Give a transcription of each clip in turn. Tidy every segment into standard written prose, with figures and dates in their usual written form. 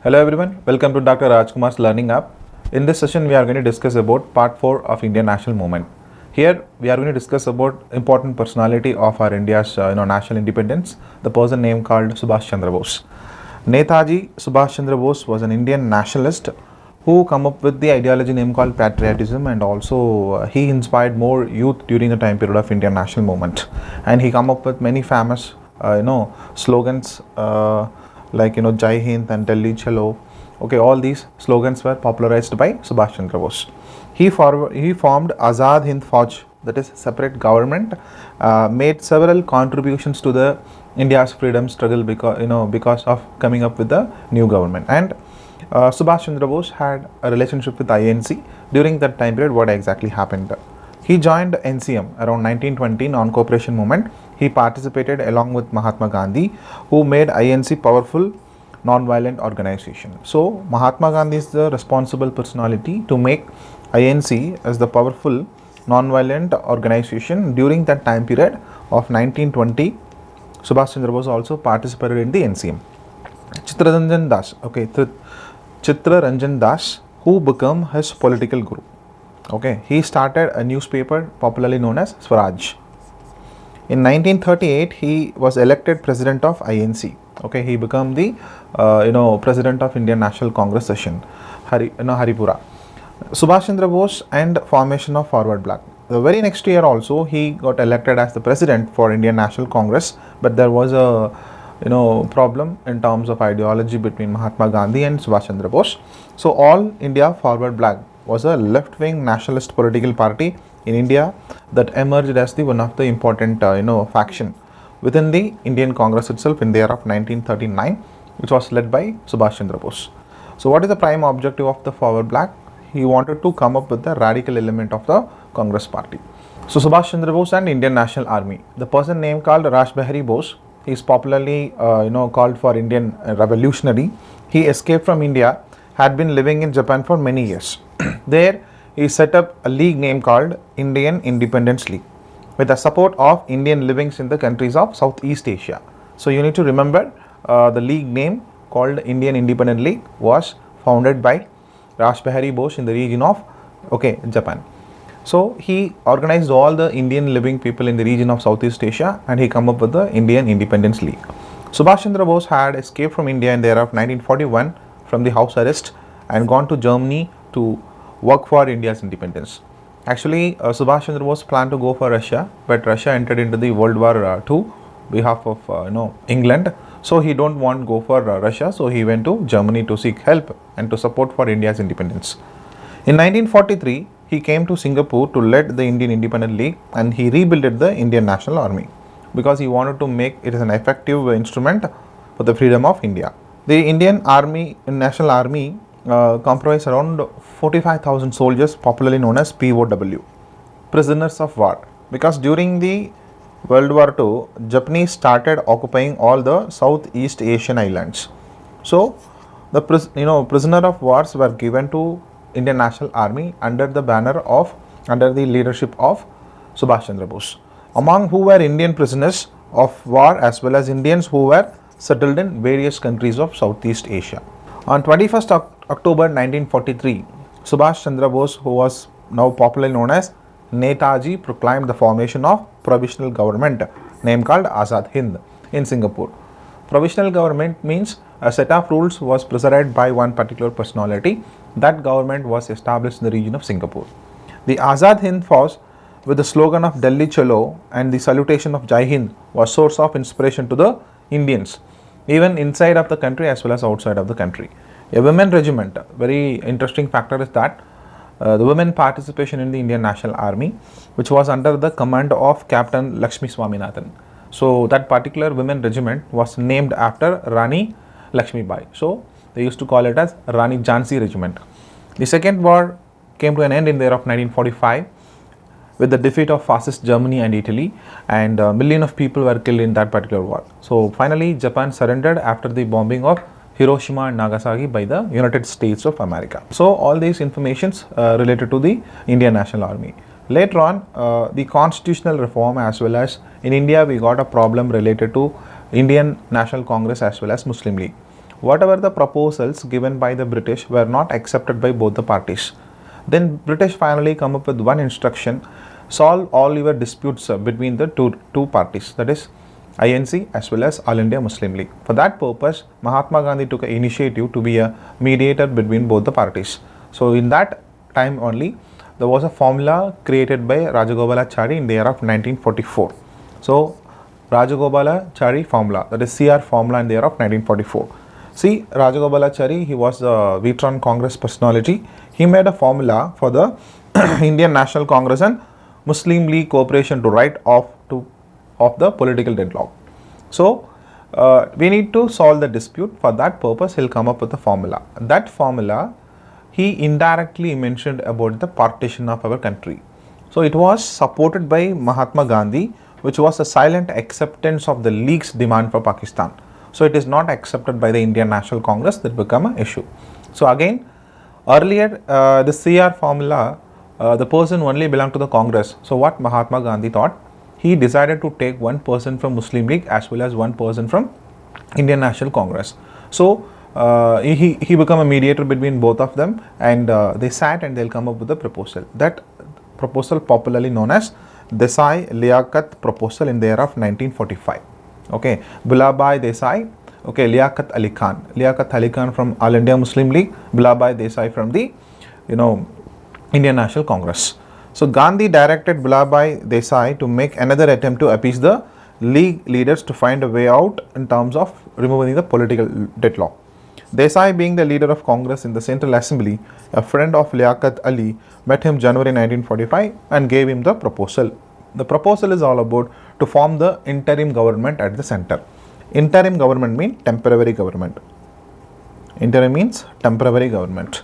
Hello everyone, welcome to Dr. Rajkumar's Learning App. In this session, we are going to discuss about part 4 of Indian National Movement. Here, we are going to discuss about important personality of our India's national independence, the person name called Subhash Chandra Bose. Netaji Subhash Chandra Bose was an Indian nationalist who come up with the ideology name called patriotism, and also he inspired more youth during the time period of Indian National Movement, and he come up with many famous slogans like Jai Hind and Delhi Chalo. Okay, all these slogans were popularized by Subhash Chandra Bose. He formed Azad Hind Fauj, that is separate government, made several contributions to the India's freedom struggle because of coming up with the new government. And Subhash Chandra Bose had a relationship with INC. During that time period, what exactly happened? He joined NCM around 1920 non-cooperation movement. He participated along with Mahatma Gandhi, who made INC powerful non-violent organization. So Mahatma Gandhi is the responsible personality to make INC as the powerful non-violent organization during that time period of 1920. Subhash Chandra Bose also participated in the NCM. Chittaranjan Das, who became his political guru. Okay, he started a newspaper popularly known as Swaraj. In 1938, he was elected president of INC. Okay, he became the president of Indian National Congress session, Haripura. Subhash Chandra Bose and formation of Forward Bloc. The very next year also, he got elected as the president for Indian National Congress, but there was a problem in terms of ideology between Mahatma Gandhi and Subhash Chandra Bose. So All India Forward Bloc was a left-wing nationalist political party in India that emerged as the one of the important faction within the Indian Congress itself in the year of 1939, which was led by Subhash Chandra Bose. So what is the prime objective of the Forward Bloc? He wanted to come up with the radical element of the Congress party. So Subhash Chandra Bose and Indian National Army. The person named called Rashbihari Bose, he is popularly called for Indian revolutionary. He escaped from India, had been living in Japan for many years. There, he set up a league name called Indian Independence League with the support of Indian livings in the countries of Southeast Asia. So you need to remember the league name called Indian Independent League was founded by Rashbihari Bose in the region of Japan. So he organized all the Indian living people in the region of Southeast Asia, and he come up with the Indian Independence League. Subhash Chandra Bose had escaped from India in the year of 1941 from the house arrest and gone to Germany to work for India's independence. Actually, Subhash Chandra Bose planned to go for Russia, but Russia entered into the World War II behalf of England. So he don't want to go for Russia, so he went to Germany to seek help and to support for India's independence. In 1943, he came to Singapore to lead the Indian Independent League, and he rebuilt the Indian National Army because he wanted to make it as an effective instrument for the freedom of India. The Indian National Army comprised around 45,000 soldiers, popularly known as POW, prisoners of war, because during the World War II, Japanese started occupying all the Southeast Asian islands. So the prisoner of wars were given to Indian National Army under the leadership of Subhash Chandra Bose, among who were Indian prisoners of war as well as Indians who were settled in various countries of Southeast Asia. On 21st October 1943, Subhash Chandra Bose, who was now popularly known as Netaji, proclaimed the formation of provisional government named called Azad Hind in Singapore. Provisional government means a set of rules was presided by one particular personality. That government was established in the region of Singapore. The Azad Hind Fauj, with the slogan of Delhi Chalo and the salutation of Jai Hind, was source of inspiration to the Indians, even inside of the country as well as outside of the country. A women regiment, very interesting factor is that the women participation in the Indian National Army, which was under the command of Captain Lakshmi Swaminathan. So that particular women regiment was named after Rani Lakshmi Bai. So they used to call it as Rani Jhansi Regiment. The second war came to an end in the year of 1945 with the defeat of fascist Germany and Italy, and a million of people were killed in that particular war. So finally, Japan surrendered after the bombing of Hiroshima and Nagasaki by the United States of America. So all these informations related to the Indian National Army. Later on, the constitutional reform as well as in India, we got a problem related to Indian National Congress as well as Muslim League. whatever the proposals given by the British were not accepted by both the parties. Then British finally come up with one instruction: solve all your disputes between the two parties, that is INC as well as All India Muslim League. For that purpose, Mahatma Gandhi took an initiative to be a mediator between both the parties. So in that time only, there was a formula created by Rajagopalachari in the year of 1944. So Rajagopalachari formula, that is CR formula, in the year of 1944. See, Rajagopalachari, he was a veteran Congress personality. He made a formula for the Indian National Congress and Muslim League cooperation to write off the political deadlock. So we need to solve the dispute. For that purpose, he'll come up with a formula. That formula, he indirectly mentioned about the partition of our country. So it was supported by Mahatma Gandhi, which was a silent acceptance of the League's demand for Pakistan. So it is not accepted by the Indian National Congress, that become an issue. So again, earlier the CR formula, the person only belonged to the Congress. So what Mahatma Gandhi thought, he decided to take one person from Muslim League as well as one person from Indian National Congress. So he became a mediator between both of them, and they sat and they'll come up with a proposal. That proposal popularly known as Desai-Liaquat proposal in the year of 1945. Okay, Bhulabhai Desai, okay, Liaquat Ali Khan. Liaquat Ali Khan from All India Muslim League, Bhulabhai Desai from the Indian National Congress. So Gandhi directed Bhulabhai Desai to make another attempt to appease the League leaders to find a way out in terms of removing the political deadlock. Desai, being the leader of Congress in the Central Assembly, a friend of Liaquat Ali, met him January 1945 and gave him the proposal. The proposal is all about to form the interim government at the center. Interim government means temporary government. Interim means temporary government.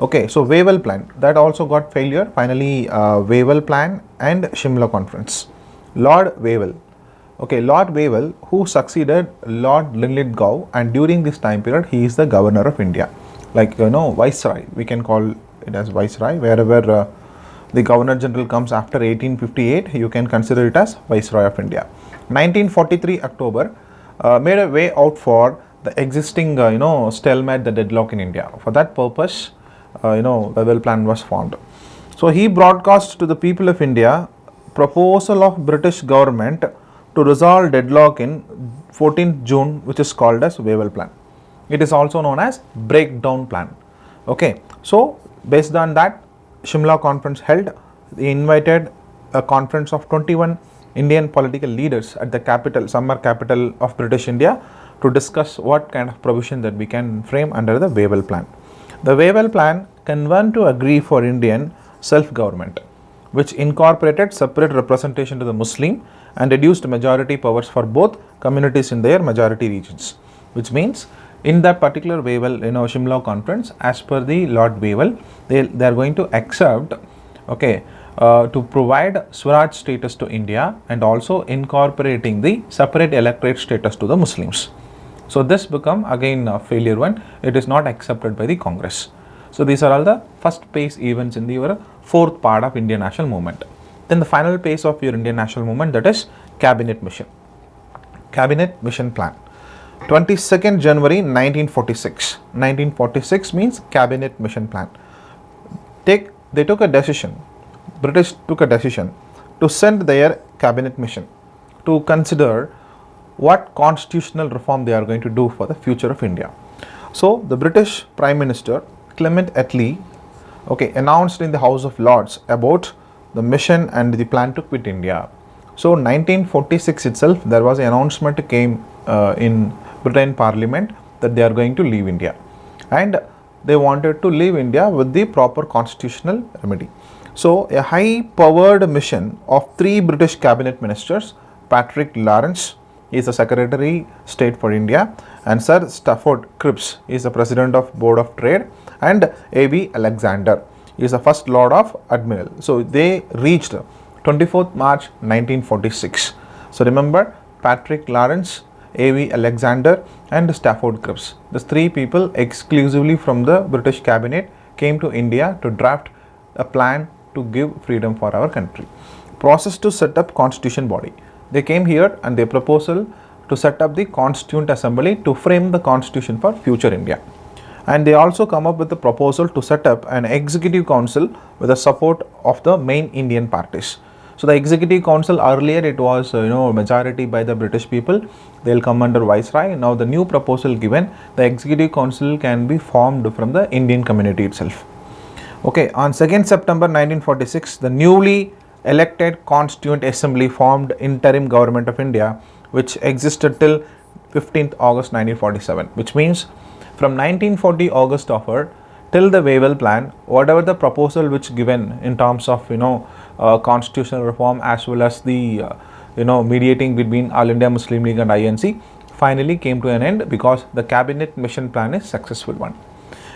Okay, so Wavell plan, that also got failure. Finally, Wavell plan and Shimla conference. Lord Wavell. Okay, Lord Wavell, who succeeded Lord Linlithgow, and during this time period, he is the governor of India. Like, Viceroy, we can call it as Viceroy. Wherever the Governor General comes after 1858, you can consider it as Viceroy of India. 1943 October made a way out for the existing, stalemate, the deadlock in India. For that purpose, Wavell plan was formed. So he broadcast to the people of India proposal of British government to resolve deadlock in 14th June, which is called as Wavell plan. It is also known as breakdown plan. Okay, so based on that, Shimla conference held. They invited a conference of 21 Indian political leaders at the capital, summer capital of British India, to discuss what kind of provision that we can frame under the Wavell plan. The Wavell plan convened to agree for Indian self-government, which incorporated separate representation to the Muslim and reduced majority powers for both communities in their majority regions. Which means, in that particular Wavell, Shimla conference, as per the Lord Wavell, they are going to accept, okay, to provide Swaraj status to India and also incorporating the separate electorate status to the Muslims. So this become again a failure one. It is not accepted by the Congress. So these are all the first phase events in your fourth part of Indian national movement. Then the final phase of your Indian national movement, that is cabinet mission. Cabinet mission plan. 22nd January 1946. 1946 means cabinet mission plan. They took a decision. British took a decision to send their cabinet mission to consider what constitutional reform they are going to do for the future of India. So the British Prime Minister Clement Attlee, okay, announced in the House of Lords about the mission and the plan to quit India. So 1946 itself, there was an announcement came in Britain Parliament that they are going to leave India, and they wanted to leave India with the proper constitutional remedy. So a high-powered mission of 3 British cabinet ministers, Patrick Lawrence is the Secretary State for India, and Sir Stafford Cripps is the President of Board of Trade, and A.B. Alexander is the First Lord of Admiral. So they reached 24th March 1946. So remember, Patrick Lawrence, A.V. Alexander and Stafford Cripps, these 3 people exclusively from the British cabinet came to India to draft a plan to give freedom for our country. Process to set up constitution body. They came here and they proposal to set up the Constituent Assembly to frame the constitution for future India. And they also come up with a proposal to set up an executive council with the support of the main Indian parties. So the executive council earlier it was majority by the British people, they'll come under Viceroy. Now the new proposal given, the executive council can be formed from the Indian community itself. Okay, on 2nd September 1946, the newly elected Constituent Assembly formed interim government of India, which existed till 15th August 1947, which means from 1940 August offered till the Wavell plan, whatever the proposal which given in terms of constitutional reform as well as the mediating between All India Muslim League and INC finally came to an end because the cabinet mission plan is successful one.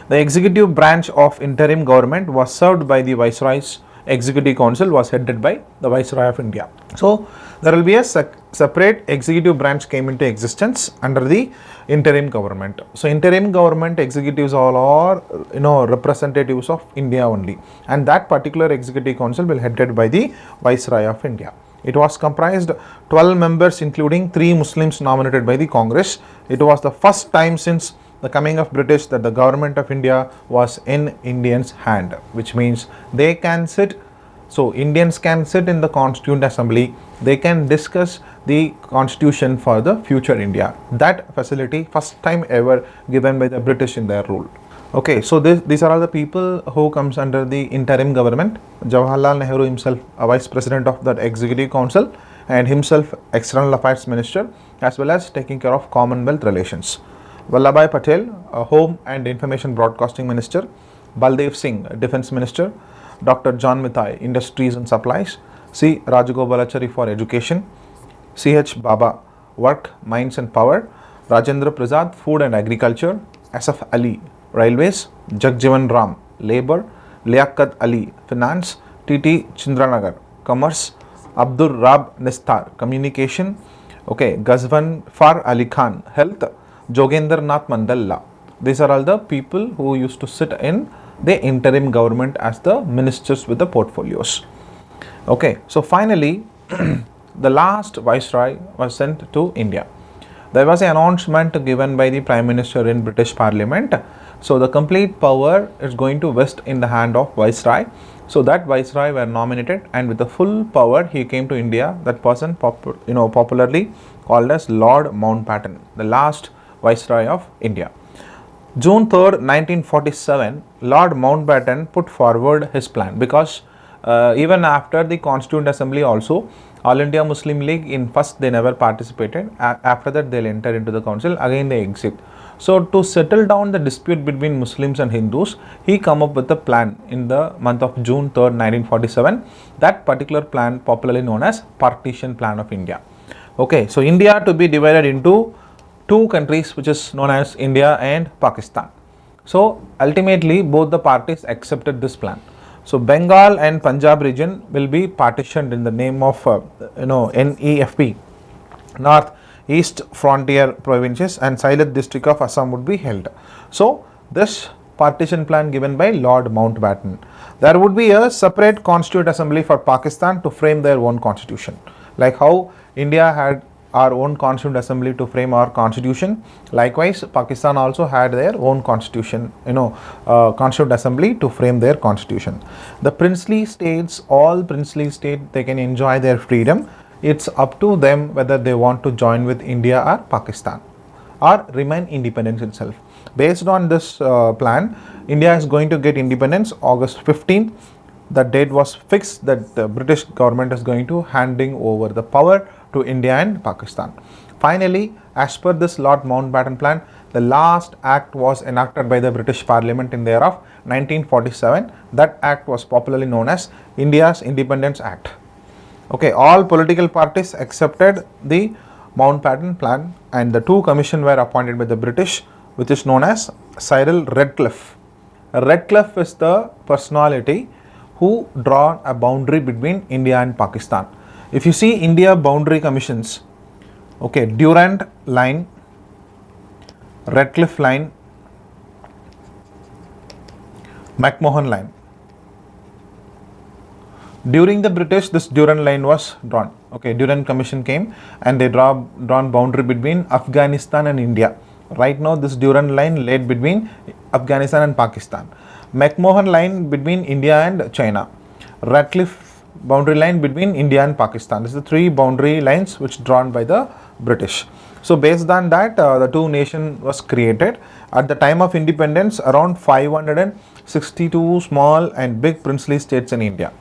The executive branch of interim government was served by the Viceroy's executive council, was headed by the Viceroy of India. So there will be a separate executive branch came into existence under the interim government. So interim government executives all are representatives of India only, and that particular executive council will headed by the Viceroy of India. It was comprised 12 members including 3 Muslims nominated by the Congress. It was the first time since the coming of British that the government of India was in Indians' hand, which means they can sit, so Indians can sit in the Constituent Assembly, they can discuss the constitution for the future India. That facility first time ever given by the British in their rule. Okay, so these are all the people who comes under the interim government. Jawaharlal Nehru himself a vice president of that executive council and himself external affairs minister as well as taking care of Commonwealth relations. Vallabhbhai Patel, Home and Information Broadcasting Minister, Baldev Singh, Defence Minister, Dr. John Mithai, Industries and Supplies, C. Rajagopalachari for Education, C.H. Baba, Work, Mines and Power, Rajendra Prasad, Food and Agriculture, Asaf Ali, Railways, Jagjivan Ram, Labour, Liaquat Ali, Finance, T.T. Chindranagar, Commerce, Abdur Rab Nistar, Communication, okay, Ghazwan Far Ali Khan, Health, Jogendra Nath Mandalla. These are all the people who used to sit in the interim government as the ministers with the portfolios. Okay, so finally, the last Viceroy was sent to India. There was an announcement given by the Prime Minister in British Parliament. So the complete power is going to vest in the hand of Viceroy. So that Viceroy were nominated, and with the full power he came to India. That person popularly called as Lord Mountbatten, the last Viceroy of India. June 3rd, 1947, Lord Mountbatten put forward his plan because even after the Constituent Assembly also, All India Muslim League in first they never participated. After that they'll enter into the council, again they exit. So to settle down the dispute between Muslims and Hindus, he come up with a plan in the month of June 3rd, 1947. That particular plan popularly known as Partition Plan of India. Okay, so India to be divided into 2 countries which is known as India and Pakistan. So ultimately both the parties accepted this plan. So Bengal and Punjab region will be partitioned in the name of NEFP, North East Frontier Provinces, and Sylhet district of Assam would be held. So this partition plan given by Lord Mountbatten. There would be a separate Constituent Assembly for Pakistan to frame their own constitution, like how India had our own Constituent Assembly to frame our constitution. Likewise, Pakistan also had their own constitution, Constituent Assembly to frame their constitution. The princely states, all princely states, they can enjoy their freedom. It's up to them whether they want to join with India or Pakistan or remain independent itself. Based on this plan, India is going to get independence August 15th. The date was fixed that the British government is going to handing over the power to India and Pakistan. Finally, as per this Lord Mountbatten plan, the last act was enacted by the British Parliament in the year of 1947. That act was popularly known as India's Independence Act. Okay, all political parties accepted the Mountbatten plan, and the 2 commissions were appointed by the British, which is known as Cyril Redcliffe. Redcliffe is the personality who draw a boundary between India and Pakistan. If you see India boundary commissions, okay, Durand line, Redcliffe line, McMahon line. During the British, this Durand line was drawn. Okay, Durand Commission came and they drawn boundary between Afghanistan and India. Right now, this Durand line laid between Afghanistan and Pakistan. McMahon line between India and China. Ratcliffe boundary line between India and Pakistan. This is the three boundary lines which drawn by the British. So based on that, the two nation was created. At the time of independence, around 562 small and big princely states in India.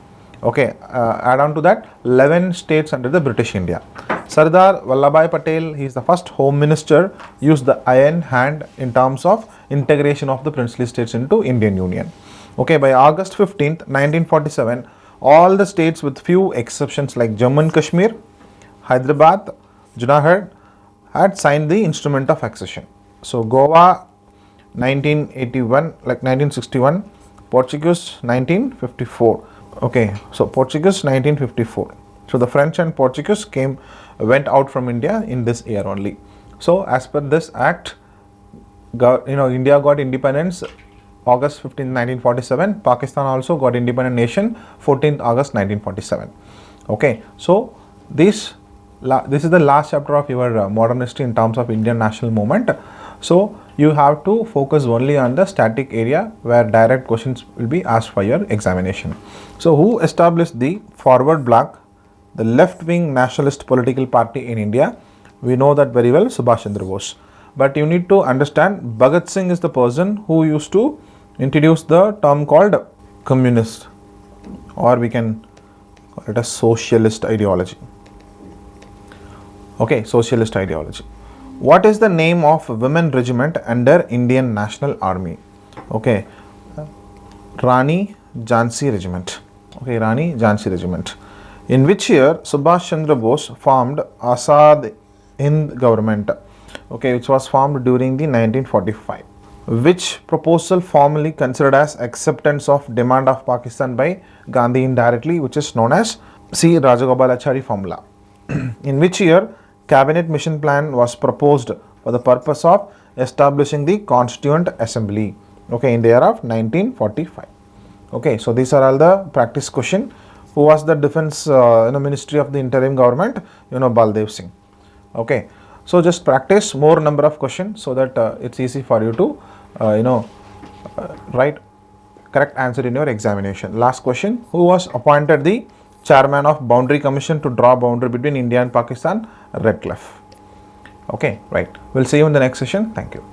Okay, add on to that 11 states under the British India. Sardar Vallabhbhai Patel, he is the first home minister, used the iron hand in terms of integration of the princely states into Indian Union. Okay, by August 15th, 1947, all the states with few exceptions like Jammu and Kashmir, Hyderabad, Junagadh had signed the instrument of accession. So Goa 1981, like 1961, Portuguese 1954. Okay, so Portuguese 1954. So the French and Portuguese went out from India in this year only. So as per this act, India got independence August 15, 1947. Pakistan also got independent nation 14th August 1947. Okay, so this is the last chapter of your modern history in terms of Indian national movement. So you have to focus only on the static area where direct questions will be asked for your examination. So who established the Forward Bloc, the left-wing nationalist political party in India? We know that very well, Subhash Chandra Bose. But you need to understand, Bhagat Singh is the person who used to introduce the term called communist, or we can call it a socialist ideology. Okay, socialist ideology. What is the name of women regiment under Indian National Army? Okay, Rani Jhansi Regiment. Okay, Rani Jhansi Regiment. In which year Subhash Chandra Bose formed Azad Hind government? Okay, which was formed during the 1945. Which proposal formally considered as acceptance of demand of Pakistan by Gandhi indirectly, which is known as C. Rajagopalachari formula. In which year Cabinet Mission Plan was proposed for the purpose of establishing the Constituent Assembly? Okay, in the year of 1945. Okay, so these are all the practice question. Who was the defense ministry of the interim government? Baldev Singh. Okay, so just practice more number of questions so that it's easy for you to write correct answer in your examination. Last question: who was appointed the chairman of Boundary Commission to draw boundary between India and Pakistan? Ratcliffe. Okay, right. We'll see you in the next session. Thank you.